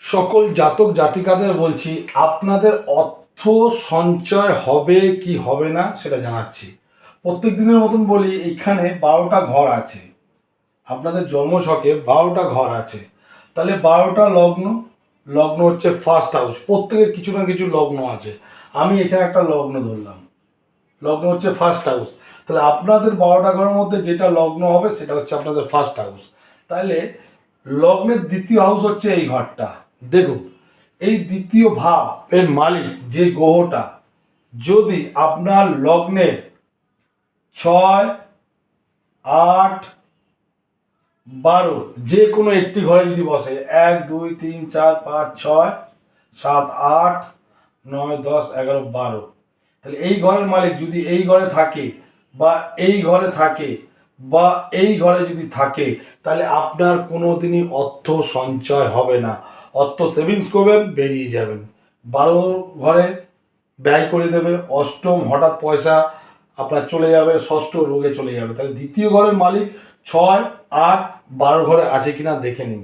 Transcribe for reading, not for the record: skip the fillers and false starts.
সকল জাতক জাতিকাদের বলছি, আপনাদের অর্থ সঞ্চয় হবে কি হবে না সেটা জানাচ্ছি। প্রত্যেক দিনের মতন বলি, এখানে 12টা ঘর আছে, আপনাদের জন্মছকে 12টা ঘর আছে। তাহলে 12টা লগ্ন, লগ্ন হচ্ছে ফার্স্ট হাউস, প্রত্যেকের কিছু না কিছু লগ্ন আছে। আমি এখানে একটা লগ্ন ধরলাম, লগ্ন হচ্ছে ফার্স্ট হাউস। তাহলে আপনাদের 12টা ঘরের মধ্যে যেটা লগ্ন হবে সেটা হচ্ছে আপনাদের ফার্স্ট হাউস। তাহলে লগ্নের দ্বিতীয় হাউস হচ্ছে এই ঘরটা। দেখুন, এই দ্বিতীয় ভাবের মালিক যে গ্রহটা যদি আপনার লগ্নের 6, 8, 12 যে কোনো একটি ঘরে যদি বসে, 1, 2, 3, 4, 5, 6, 7, 8, 9, 10, 11, 12, তাহলে এই ঘরের মালিক যদি এই ঘরে থাকে বা এই ঘরে থাকে বা এই ঘরে যদি থাকে, তাহলে আপনার কোনো দিনই অর্থ সঞ্চয় হবে না। অর্থ সেভিংস করবেন, বেরিয়ে যাবেন। 12 ঘরে ব্যয় করে দেবে, অষ্টম হঠাৎ পয়সা আপনার চলে যাবে, ষষ্ঠ রোগে চলে যাবে। তাহলে দ্বিতীয় ঘরের মালিক 6, 8, 12 ঘরে আছে কিনা দেখে নিন।